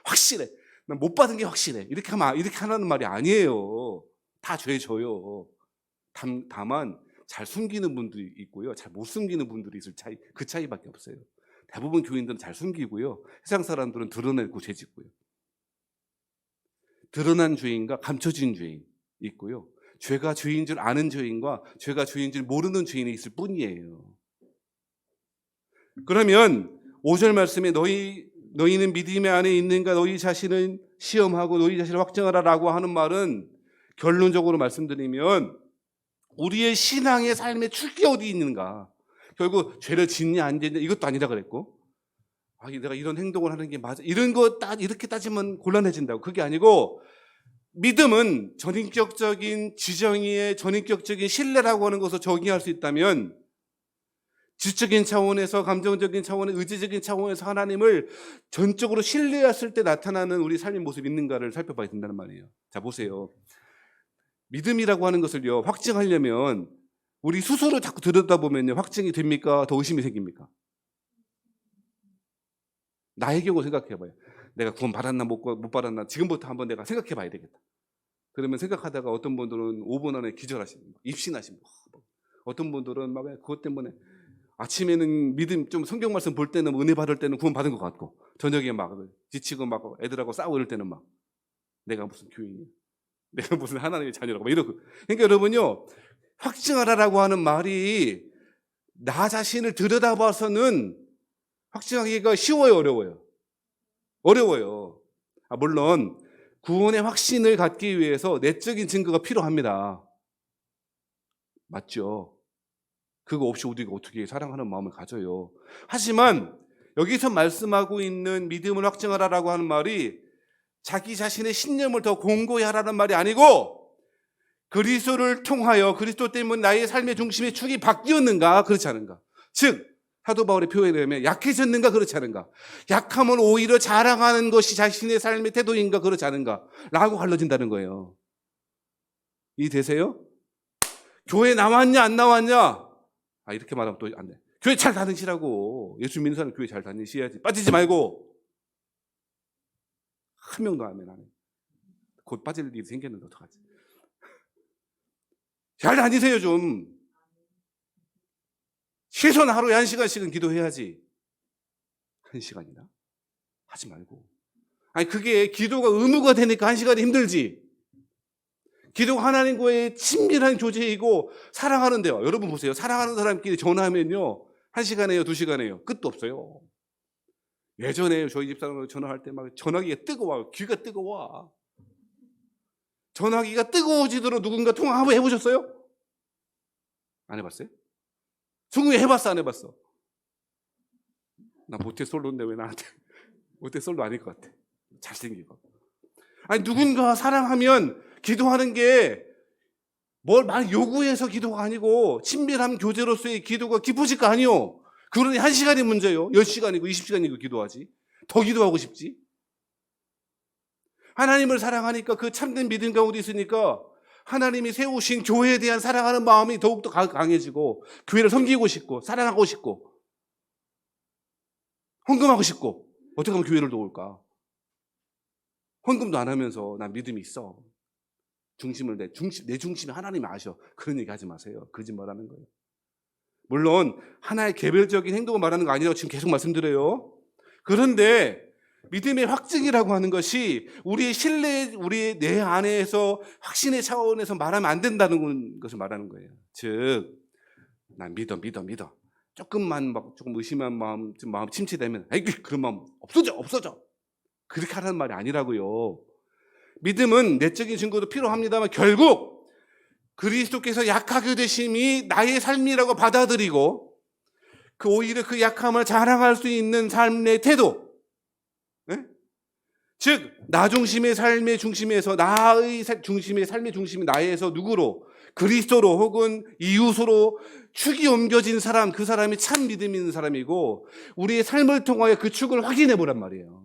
[SPEAKER 1] 확실해. 난 못 받은 게 확실해. 이렇게 하라는 말이 아니에요. 다 죄 져요. 다만 잘 숨기는 분들이 있고요, 잘 못 숨기는 분들이 있을 차이, 그 차이밖에 없어요. 대부분 교인들은 잘 숨기고요, 세상 사람들은 드러내고 죄 짓고요. 드러난 죄인과 감춰진 죄인 있고요, 죄가 죄인 줄 아는 죄인과 죄가 죄인 줄 모르는 죄인이 있을 뿐이에요. 그러면 5절 말씀에 너희는 믿음의 안에 있는가 너희 자신을 시험하고 너희 자신을 확정하라라고 하는 말은 결론적으로 말씀드리면 우리의 신앙의 삶의 축이 어디 있는가. 결국 죄를 짓냐 안 짓냐 이것도 아니라 그랬고, 내가 이런 행동을 하는 게 맞아, 이런 거 이렇게 따지면 곤란해진다고. 그게 아니고 믿음은 전인격적인 지정의의 전인격적인 신뢰라고 하는 것을 정의할 수 있다면 지적인 차원에서, 감정적인 차원에서, 의지적인 차원에서 하나님을 전적으로 신뢰했을 때 나타나는 우리 삶의 모습이 있는가를 살펴봐야 된다는 말이에요. 자, 보세요. 믿음이라고 하는 것을요, 확증하려면 우리 스스로 자꾸 들여다보면요, 확증이 됩니까? 더 의심이 생깁니까? 나의 경우 생각해봐요. 내가 구원 받았나 못 받았나 지금부터 한번 내가 생각해봐야 되겠다. 그러면 생각하다가 어떤 분들은 5분 안에 기절하시고 입신하시고, 어떤 분들은 막 그것 때문에 아침에는 믿음 좀 성경 말씀 볼 때는 은혜 받을 때는 구원 받은 것 같고, 저녁에 막 지치고 막 애들하고 싸우고 이럴 때는 막 내가 무슨 교인이야, 내가 무슨 하나님의 자녀라고 막 이러고. 그러니까 여러분요, 확증하라라고 하는 말이 나 자신을 들여다봐서는 확증하기가 쉬워요, 어려워요. 물론 구원의 확신을 갖기 위해서 내적인 증거가 필요합니다. 맞죠? 그거 없이 우리가 어떻게 사랑하는 마음을 가져요. 하지만 여기서 말씀하고 있는 믿음을 확증하라라고 하는 말이 자기 자신의 신념을 더 공고히 하라는 말이 아니고, 그리스도를 통하여 그리스도 때문에 나의 삶의 중심의 축이 바뀌었는가 그렇지 않은가. 즉 사도 바울의 표현에 의하면 약해졌는가 그렇지 않은가, 약하면 오히려 자랑하는 것이 자신의 삶의 태도인가 그렇지 않은가 라고 갈라진다는 거예요. 이해되세요? 교회 나왔냐 안 나왔냐, 이렇게 말하면 또 안 돼. 교회 잘 다니시라고. 예수 믿는 사람 교회 잘 다니셔야지. 빠지지 말고. 한 명도 아멘 안 해. 곧 빠질 일이 생겼는데 어떡하지? 잘 다니세요 좀. 최소한 하루에 1시간씩은 기도해야지. 1시간이나? 하지 말고. 그게 기도가 의무가 되니까 1시간이 힘들지. 기도가 하나님과의 친밀한 교제이고 사랑하는데요. 여러분 보세요. 사랑하는 사람끼리 전화하면요, 1시간에요, 2시간에요. 끝도 없어요. 예전에 저희 집사람하고 전화할 때 막 전화기가 뜨거워요. 귀가 뜨거워. 전화기가 뜨거워지도록 누군가 통화 한번 해보셨어요? 안 해봤어요? 승우이 해봤어, 안 해봤어? 나 모태솔로인데 왜 나한테 모태솔로 아닐 것 같아. 잘생기고. 누군가 사랑하면 기도하는 게 뭘 많이 요구해서 기도가 아니고 친밀한 교제로서의 기도가 깊어질 거 아니요. 그러니 1시간이 문제예요. 10시간이고 20시간이고 기도하지. 더 기도하고 싶지. 하나님을 사랑하니까, 그 참된 믿음 가운데 있으니까 하나님이 세우신 교회에 대한 사랑하는 마음이 더욱더 강해지고, 교회를 섬기고 싶고 사랑하고 싶고 헌금하고 싶고. 어떻게 하면 교회를 도울까? 헌금도 안 하면서 난 믿음이 있어. 내 중심이 하나님이 아셔. 그런 얘기 하지 마세요. 거짓말하는 거예요. 물론 하나의 개별적인 행동을 말하는 거 아니라고 지금 계속 말씀드려요. 그런데 믿음의 확증이라고 하는 것이 우리의 신뢰, 우리의 내 안에서 확신의 차원에서 말하면 안 된다는 것을 말하는 거예요. 즉 난 믿어. 조금만 막 조금 의심한 마음, 좀 마음 침체되면 에이, 그런 마음 없어져. 그렇게 하라는 말이 아니라고요. 믿음은 내적인 증거도 필요합니다만 결국 그리스도께서 약하게 되심이 나의 삶이라고 받아들이고 오히려 그 약함을 자랑할 수 있는 삶의 태도, 네? 즉 나 중심의 삶의 중심에서 나의 중심의 삶의 중심이 나에서 누구로? 그리스도로 혹은 이웃으로 축이 옮겨진 사람, 그 사람이 참 믿음 있는 사람이고 우리의 삶을 통하여 그 축을 확인해 보란 말이에요.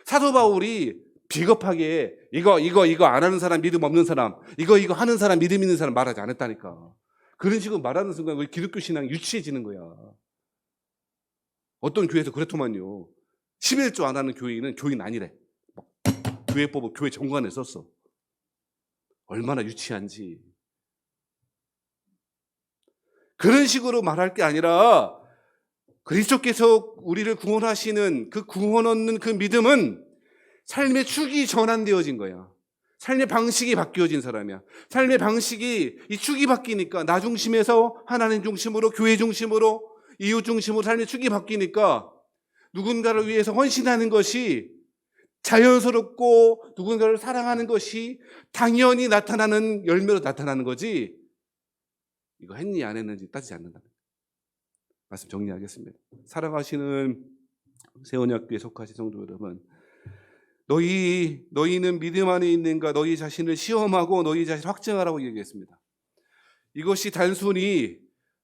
[SPEAKER 1] 사도 바울이 비겁하게 이거 안 하는 사람, 믿음 없는 사람, 이거 하는 사람, 믿음 있는 사람 말하지 않았다니까. 그런 식으로 말하는 순간 우리 기독교 신앙이 유치해지는 거야. 어떤 교회에서 그렇더만요. 11조 안 하는 교인은 교인 아니래. 교회법을 교회 정관에 썼어. 얼마나 유치한지. 그런 식으로 말할 게 아니라 그리스도께서 우리를 구원하시는 그 구원 얻는 그 믿음은 삶의 축이 전환되어진 거야. 삶의 방식이 바뀌어진 사람이야. 삶의 방식이 이 축이 바뀌니까 나 중심에서 하나님 중심으로, 교회 중심으로, 이웃 중심으로 삶의 축이 바뀌니까 누군가를 위해서 헌신하는 것이 자연스럽고 누군가를 사랑하는 것이 당연히 나타나는 열매로 나타나는 거지 이거 했니 안 했는지 따지지 않는다. 말씀 정리하겠습니다. 사랑하시는 세원학교에 속하신 성도 여러분, 너희는 믿음 안에 있는가? 너희 자신을 시험하고 너희 자신을 확증하라고 얘기했습니다. 이것이 단순히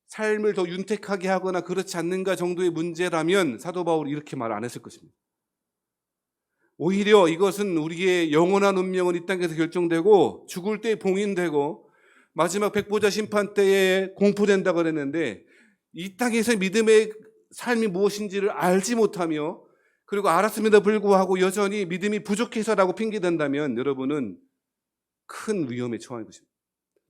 [SPEAKER 1] 삶을 더 윤택하게 하거나 그렇지 않는가 정도의 문제라면 사도 바울이 이렇게 말 안 했을 것입니다. 오히려 이것은 우리의 영원한 운명은 이 땅에서 결정되고 죽을 때 봉인되고 마지막 백보자 심판 때에 공포된다고 그랬는데 이 땅에서 믿음의 삶이 무엇인지를 알지 못하며 그리고 알았음에도 불구하고 여전히 믿음이 부족해서라고 핑계댄다면 여러분은 큰 위험에 처할 것입니다.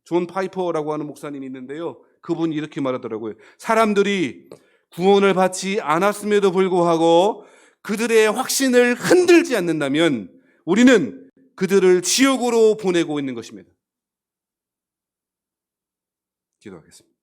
[SPEAKER 1] 존 파이퍼라고 하는 목사님이 있는데요. 그분이 이렇게 말하더라고요. 사람들이 구원을 받지 않았음에도 불구하고 그들의 확신을 흔들지 않는다면 우리는 그들을 지옥으로 보내고 있는 것입니다. 기도하겠습니다.